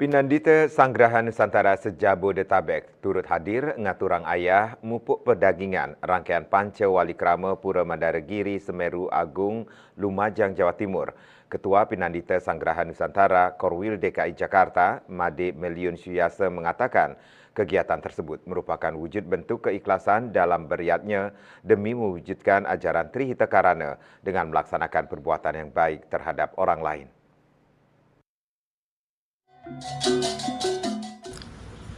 Pinandita Sanggrahan Nusantara Sejabodetabek turut hadir ngaturang ayah mupuk perdagingan rangkaian Panca Wali Krama Pura Mandaragiri Semeru Agung Lumajang Jawa Timur. Ketua Pinandita Sanggrahan Nusantara Korwil DKI Jakarta Made Meliun Suyasa mengatakan kegiatan tersebut merupakan wujud bentuk keikhlasan dalam beriatnya demi mewujudkan ajaran Trihita Karana dengan melaksanakan perbuatan yang baik terhadap orang lain.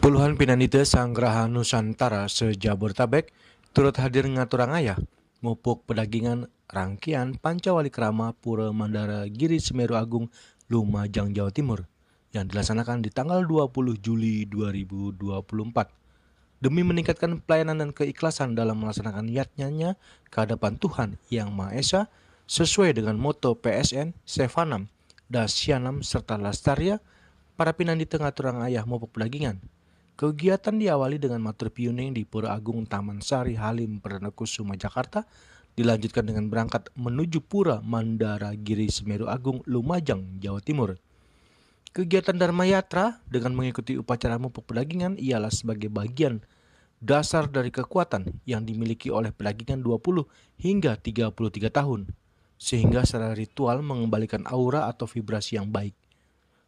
Puluhan pinandita Sanggrahan Nusantara se-Jabodetabek turut hadir ngaturang ayah mupuk pedagingan rangkaian Panca Wali Krama Pura Mandaragiri Semeru Agung Lumajang Jawa Timur yang dilaksanakan di tanggal 20 Juli 2024 demi meningkatkan pelayanan dan keikhlasan dalam melaksanakan niatnya ke hadapan Tuhan Yang Maha Esa sesuai dengan moto PSN Sevanam, Dasyanam serta Lastaria. Para pinandita ngaturang ayah mupuk pedagingan. Kegiatan diawali dengan matur piuning di Pura Agung Taman Sari Halim Perdana Kusuma Jakarta, dilanjutkan dengan berangkat menuju Pura Mandaragiri Semeru Agung Lumajang Jawa Timur. Kegiatan Dharma Yatra dengan mengikuti upacara mupuk pedagingan ialah sebagai bagian dasar dari kekuatan yang dimiliki oleh pedagingan 20 hingga 33 tahun, sehingga secara ritual mengembalikan aura atau vibrasi yang baik,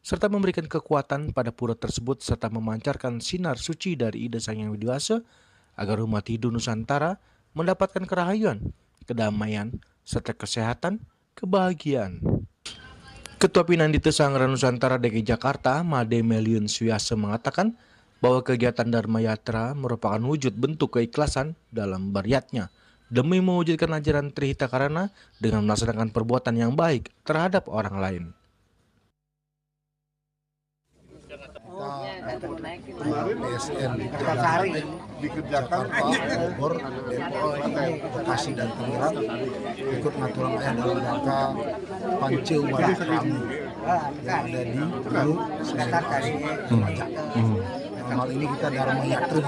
serta memberikan kekuatan pada pura tersebut serta memancarkan sinar suci dari Ida Sang Yang Widi Wasa agar umat hidup Nusantara mendapatkan kerahayuan, kedamaian, serta kesehatan, kebahagiaan. Ketua Pinandita Sanggrahan Nusantara DKI Jakarta, Made Meliun Suyasa mengatakan bahwa kegiatan Dharma Yatra merupakan wujud bentuk keikhlasan dalam beriatnya demi mewujudkan ajaran Trihita Karana dengan melaksanakan perbuatan yang baik terhadap orang lain. PSN dikerjakan Bogor, Depok, Bekasi dan Tangerang ikut ngaturang ayah dalam rangka Panca Wali Krama yang ada di Hulu Lumajang. Dalam hal ini kita Dharma Yatra,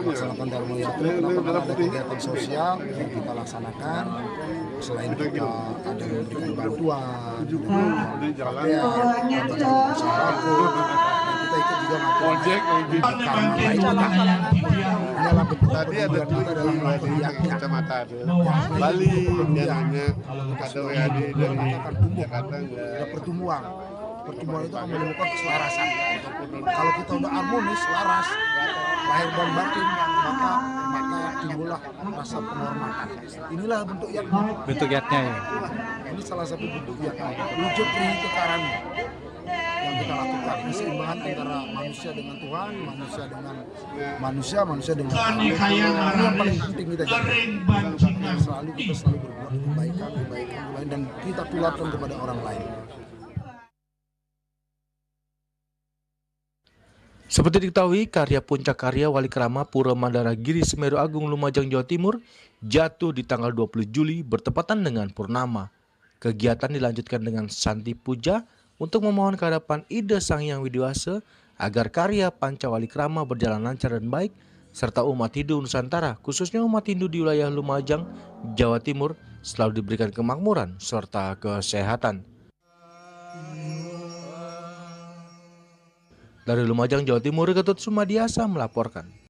melaksanakan Dharma Yatra karena ada kegiatan sosial yang kita laksanakan. Selain kita ada memberikan bantuan, kita ikut juga projek karena lain adalah bentuk kepedulian kita dalam melakukan kacamata Bali dananya kado WAD dari Jakarta ada pertumbuhan itu akan menemukan keselarasan. Kalau kita udah harmonis, laras, lahir dan batin, maka timbullah rasa penghormatan. Inilah bentuk yatnya ya. Ini salah satu bentuk yatnya. Wujud Trihita Karana yang kita lakukan, keseimbangan antara manusia dengan Tuhan, manusia dengan manusia dengan Tuhan. Ini yang paling penting kita jaga. Kita selalu berbuat kebaikan dan kita tularkan kepada orang lain. Seperti diketahui, karya puncak karya Wali Krama Pura Mandaragiri Semeru Agung Lumajang Jawa Timur jatuh di tanggal 20 Juli bertepatan dengan purnama. Kegiatan dilanjutkan dengan Santi Puja untuk memohon kehadapan Ida Sang Yang Widi Wasa agar karya Panca Wali Krama berjalan lancar dan baik, serta umat Hindu Nusantara, khususnya umat Hindu di wilayah Lumajang, Jawa Timur, selalu diberikan kemakmuran serta kesehatan. Dari Lumajang, Jawa Timur, Ketut Sumadiasa melaporkan.